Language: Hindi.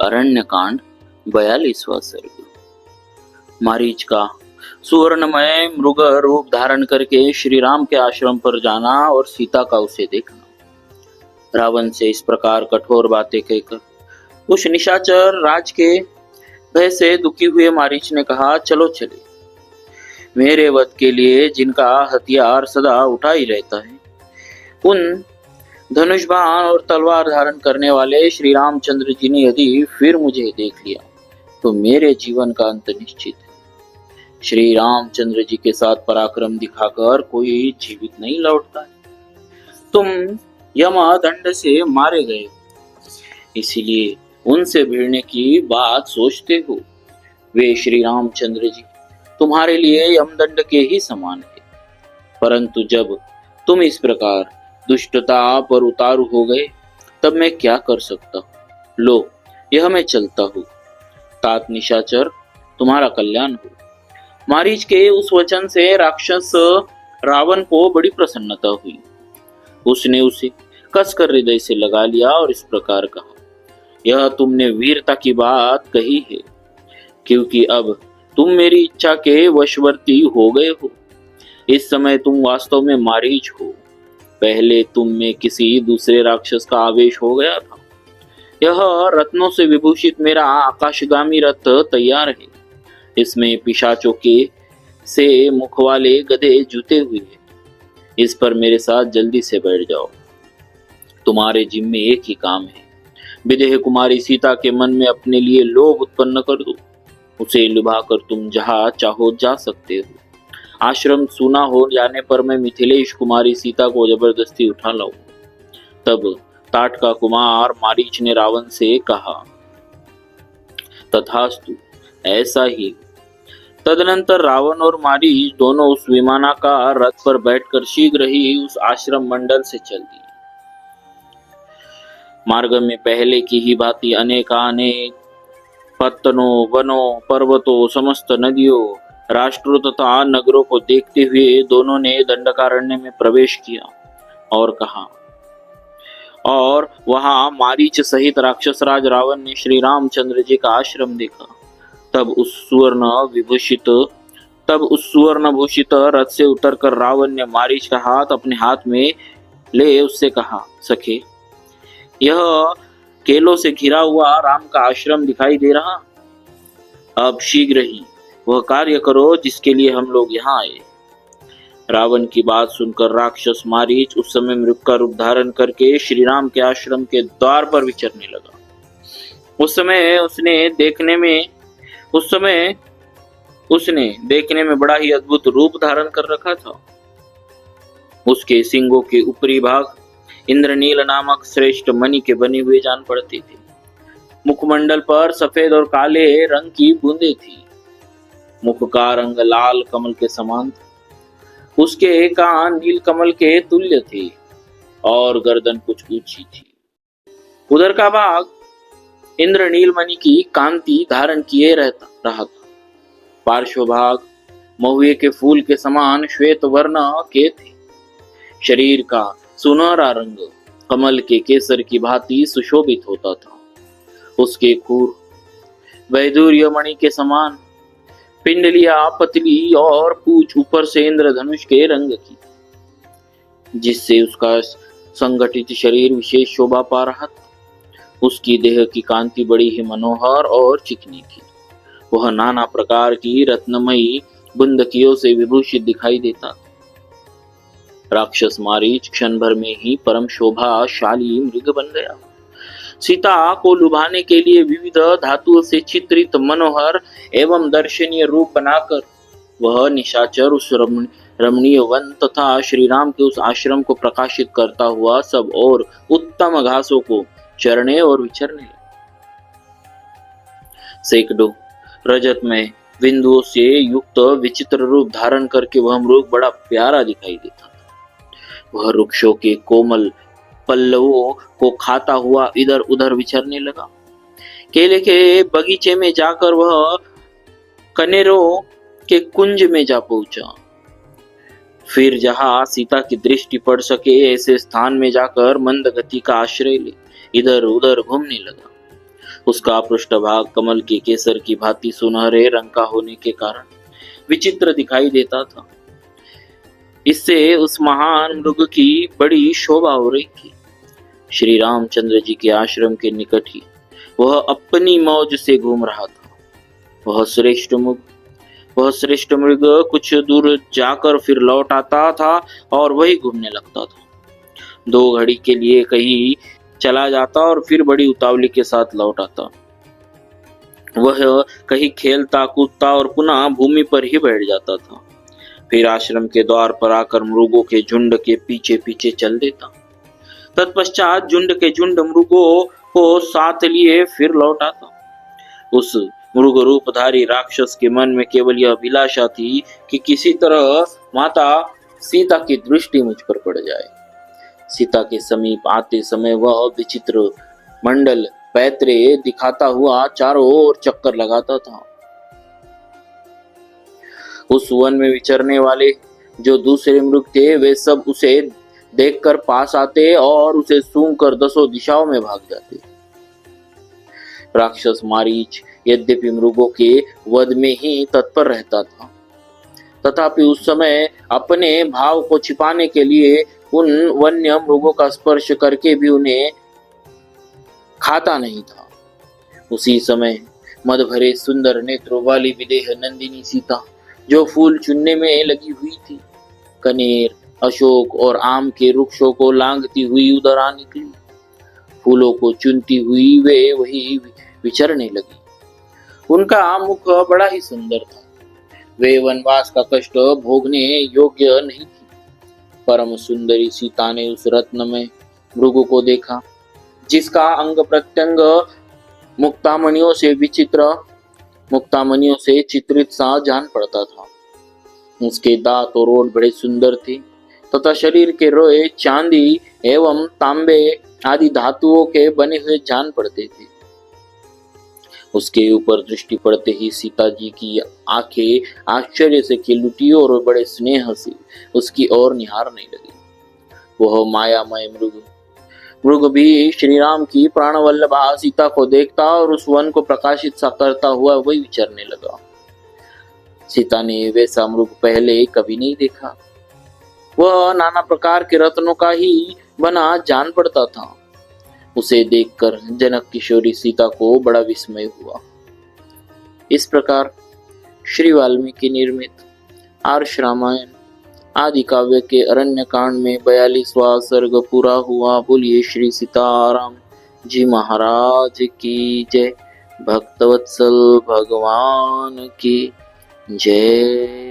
अरण्यकांड 42वां सर्ग। मारीच का सुवर्णमय मृग रूप धारण करके श्री राम के आश्रम पर जाना और सीता का उसे देखना। रावण से इस प्रकार कठोर बातें कहकर उस निशाचर राज के भय से दुखी हुए मारीच ने कहा, चलो चले। मेरे वध के लिए जिनका हथियार सदा उठा ही रहता है, उन धनुष बाण और तलवार धारण करने वाले श्री रामचंद्र जी ने यदि फिर मुझे देख लिया तो मेरे जीवन का अंत निश्चित है। श्री रामचंद्र जी के साथ पराक्रम दिखाकर कोई जीवित नहीं लौटता है। तुम यमदंड से मारे गए, इसीलिए उनसे भिड़ने की बात सोचते हो। वे श्री रामचंद्र जी तुम्हारे लिए यमदंड के ही समान है, परंतु जब तुम इस प्रकार दुष्टता पर उतारू हो गए तब मैं क्या कर सकता हूँ। लो, यह मैं चलता हूँ। तात निशाचर, तुम्हारा कल्याण हो। मारीच के उस वचन से राक्षस रावण को बड़ी प्रसन्नता हुई। उसने उसे कसकर हृदय से लगा लिया और इस प्रकार कहा, यह तुमने वीरता की बात कही है, क्योंकि अब तुम मेरी इच्छा के वशवर्ती हो गए हो। इस समय तुम वास्तव में मारीच हो। पहले तुम में किसी दूसरे राक्षस का आवेश हो गया था। यह रत्नों से विभूषित मेरा आकाशगामी रथ तैयार है। इसमें पिशाचों के से मुख वाले गधे जुते हुए हैं। इस पर मेरे साथ जल्दी से बैठ जाओ। तुम्हारे जिम्मे एक ही काम है, विदेह कुमारी सीता के मन में अपने लिए लोभ उत्पन्न कर दो। उसे लुभाकर तुम जहां चाहो जा सकते हो। आश्रम सूना हो जाने पर मैं मिथिलेश कुमारी सीता को जबरदस्ती उठा लाऊं। तब ताटका कुमार मारीच ने रावण से कहा, तथास्तु, ऐसा ही। तदनंतर रावण और मारीच दोनों उस विमानाकार रथ पर बैठकर शीघ्र ही उस आश्रम मंडल से चल दिए। मार्ग में पहले की ही भांति अनेकानेक पत्तनों, वनों, पर्वतों, समस्त नदियों, राष्ट्रों तथा नगरों को देखते हुए दोनों ने दंडकारण्य में प्रवेश किया और कहा, और वहां मारीच सहित राक्षसराज रावण ने श्री रामचंद्र जी का आश्रम देखा। तब उस सुवर्ण भूषित रथ से उतरकर रावण ने मारीच का हाथ अपने हाथ में ले उससे कहा, सखे, यह केलों से घिरा हुआ राम का आश्रम दिखाई दे रहा। अब शीघ्र ही वह कार्य करो जिसके लिए हम लोग यहाँ आए। रावण की बात सुनकर राक्षस मारीच उस समय मृग का रूप धारण करके श्री राम के आश्रम के द्वार पर विचरने लगा। उस समय उसने देखने में बड़ा ही अद्भुत रूप धारण कर रखा था। उसके सिंगों के ऊपरी भाग इंद्रनील नामक श्रेष्ठ मणि के बने हुए जान पड़ते थे। मुखमंडल पर सफेद और काले रंग की बूंदें थी। मुख का रंग लाल कमल के समान था। उसके कान नील कमल के तुल्य थे और गर्दन कुछ ऊंची थी। उधर का भाग इंद्रनील मणि की कांति धारण किए रहा था। पार्श्व भाग महुए के फूल के समान श्वेत वर्ण के थे। शरीर का सुनहरा रंग कमल के केसर की भांति सुशोभित होता था। उसके खूर वैदूर्य मणि के समान, पिंडलियां पतली और पूंछ ऊपर से इंद्रधनुष के रंग की, जिससे उसका संगठित शरीर विशेष शोभा पा रहा था। उसकी देह की कांति बड़ी ही मनोहर और चिकनी थी। वह नाना प्रकार की रत्नमयी बुंदकियों से विभूषित दिखाई देता। राक्षस मारीच क्षण भर में ही परम शोभाशाली मृग बन गया। सीता को लुभाने के लिए विविध धातुओं से चित्रित मनोहर एवं दर्शनीय रूप बनाकर वह निशाचर उस रमणीय वन तथा श्री राम के उस आश्रम को प्रकाशित करता हुआ सब और उत्तम घासों को चरने और विचरने लगा। सैकड़ों रजत में बिंदुओं से युक्त विचित्र रूप धारण करके वह मृग बड़ा प्यारा दिखाई देता था। वह वृक्षों के कोमल पल्लवों को खाता हुआ इधर उधर विचरने लगा। केले के बगीचे में जाकर वह कनेरों के कुंज में जा पहुंचा। फिर जहां सीता की दृष्टि पड़ सके ऐसे स्थान में जाकर मंद गति का आश्रय ले इधर उधर घूमने लगा। उसका पृष्ठभाग कमल के केसर की भांति सुनहरे रंग का होने के कारण विचित्र दिखाई देता था। इससे उस महान मृग की बड़ी शोभा हो रही थी। श्री रामचंद्र जी के आश्रम के निकट ही वह अपनी मौज से घूम रहा था। वह श्रेष्ठ मृग कुछ दूर जाकर फिर लौट आता था और वही घूमने लगता था। 2 घड़ी के लिए कहीं चला जाता और फिर बड़ी उतावली के साथ लौट आता। वह कहीं खेलता कूदता और पुनः भूमि पर ही बैठ जाता था। फिर आश्रम के द्वार पर आकर मृगों के झुंड के पीछे पीछे चल देता। तत्पश्चात झुंड के झुंड मृगों को साथ लिए फिर लौट आता। उस मृग रूपधारी राक्षस के मन में केवल यह अभिलाषा थी कि किसी तरह माता सीता की दृष्टि मुझ पर पड़ जाए। सीता के समीप आते समय वह विचित्र मंडल पैतरे दिखाता हुआ चारों ओर चक्कर लगाता था। उस वन में विचरने वाले जो दूसरे मृग थे वे सब उसे देखकर पास आते और उसे सूंघकर 10 दिशाओं में भाग जाते। राक्षस मारीच यद्यपि मृगों के वध में ही तत्पर रहता था, तथापि उस समय अपने भाव को छिपाने के लिए उन वन्य मृगों का स्पर्श करके भी उन्हें खाता नहीं था। उसी समय मद भरे सुंदर नेत्रों वाली विदेह नंदिनी सीता जो फूल चुनने में लगी हुई थी, कनेर, अशोक और आम के वृक्षों को लांघती हुई उधर आ निकली। फूलों को चुनती हुई वे वही विचरने लगी। उनका मुख बड़ा ही सुंदर था। वे वनवास का कष्ट भोगने योग्य नहीं थी। परम सुंदरी सीता ने उस रत्नमय मृग को देखा, जिसका अंग प्रत्यंग मुक्तामणियों से चित्रित सा जान पड़ता था। उसके दांत और ओठ बड़े सुंदर थे तथा शरीर के रोए चांदी एवं तांबे आदि धातुओं के बने हुए जान पड़ते थे। उसके ऊपर दृष्टि पड़ते ही सीता जी की आंखें आश्चर्य से खिल उठी और बड़े स्नेह से उसकी ओर निहारने लगी। वह मायामय मृग भी श्री राम की प्राणवल्लभा सीता को देखता और उस वन को प्रकाशित सा करता हुआ वही विचरने लगा। सीता ने वैसा मृग पहले कभी नहीं देखा। वह नाना प्रकार के रत्नों का ही बना जान पड़ता था। उसे देखकर जनक किशोरी सीता को बड़ा विस्मय हुआ। इस प्रकार श्री वाल्मीकि निर्मित आर्ष रामायण आदि काव्य के अरण्य कांड में 42वां सर्ग पूरा हुआ। बोलिए श्री सीताराम जी महाराज की जय। भक्तवत्सल भगवान की जय।